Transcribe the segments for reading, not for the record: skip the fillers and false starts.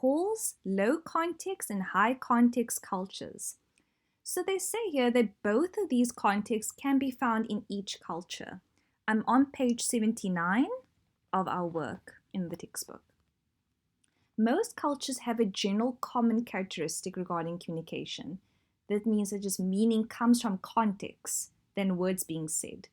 Hall's low context and high context cultures. So they say here that both of these contexts can be found in each culture. I'm on page 79 of our work in the textbook. Most cultures have a general common characteristic regarding communication. That means that just meaning comes from context than words being said.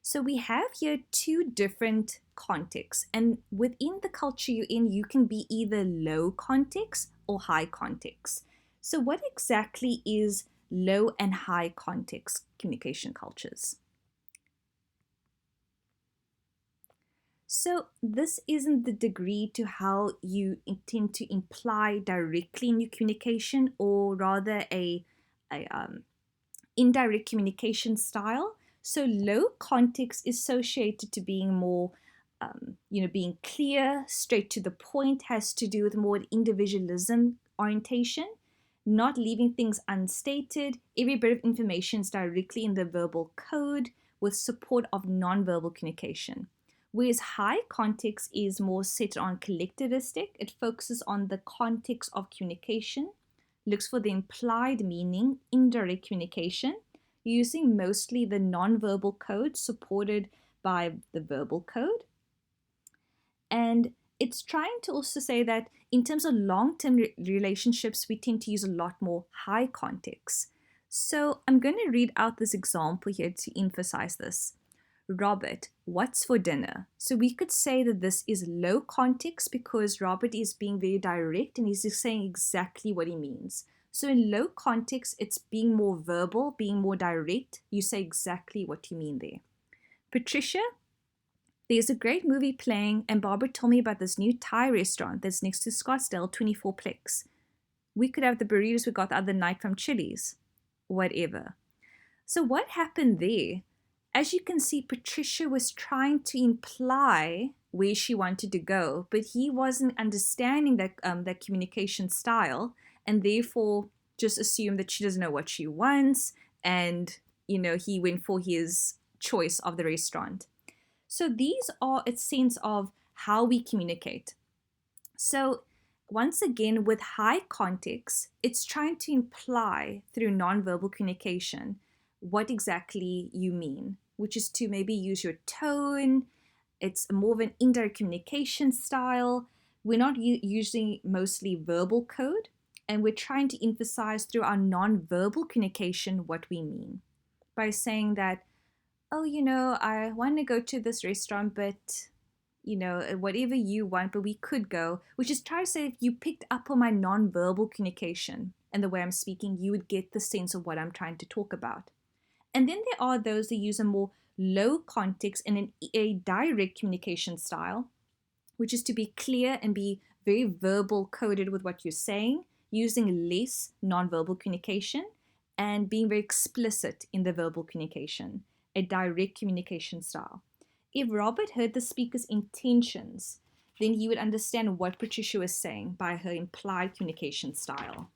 So we have here two different contexts, and within the culture you're in, you can be either low context or high context. So what exactly is low and high context communication cultures? So this isn't the degree to how you intend to imply directly in your communication, or rather a indirect communication style. So low context is associated to being more, being clear, straight to the point, has to do with more individualism orientation, not leaving things unstated. Every bit of information is directly in the verbal code with support of nonverbal communication. Whereas high context is more set on collectivistic, it focuses on the context of communication, looks for the implied meaning, indirect communication, using mostly the nonverbal code supported by the verbal code. And it's trying to also say that in terms of long-term relationships, we tend to use a lot more high context. So I'm going to read out this example here to emphasize this. Robert, what's for dinner? So we could say that this is low context because Robert is being very direct and he's just saying exactly what he means. So in low context, it's being more verbal, being more direct. You say exactly what you mean there. Patricia, there's a great movie playing and Barbara told me about this new Thai restaurant that's next to Scottsdale, 24plex. We could have the burritos we got the other night from Chili's. Whatever. So what happened there? As you can see, Patricia was trying to imply where she wanted to go, but he wasn't understanding that communication style, and therefore just assumed that she doesn't know what she wants, and he went for his choice of the restaurant. So these are a sense of how we communicate. So once again, with high context, it's trying to imply through nonverbal communication what exactly you mean, which is to maybe use your tone. It's more of an indirect communication style. We're not using mostly verbal code, and we're trying to emphasize through our nonverbal communication what we mean by saying that, oh, I want to go to this restaurant, but whatever you want, but we could go, which is trying to say if you picked up on my nonverbal communication and the way I'm speaking, you would get the sense of what I'm trying to talk about. And then there are those that use a more low context and a direct communication style, which is to be clear and be very verbal coded with what you're saying, using less nonverbal communication and being very explicit in the verbal communication, a direct communication style. If Robert heard the speaker's intentions, then he would understand what Patricia was saying by her implied communication style.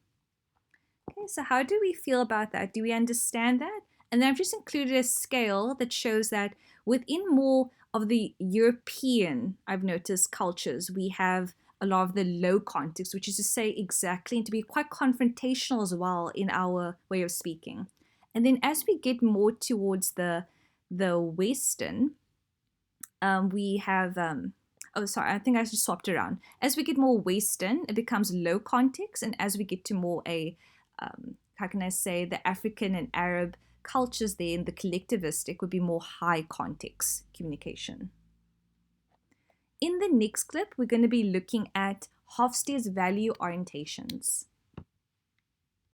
Okay, so how do we feel about that? Do we understand that? And then I've just included a scale that shows that within more of the European, I've noticed, cultures, we have a lot of the low context, which is to say exactly and to be quite confrontational as well in our way of speaking. And then as we get more towards the Western, we have, I think I just swapped around. As we get more Western, it becomes low context. And as we get to more how can I say, the African and Arab cultures there in the collectivistic would be more high context communication. In the next clip, we're going to be looking at Hofstede's value orientations.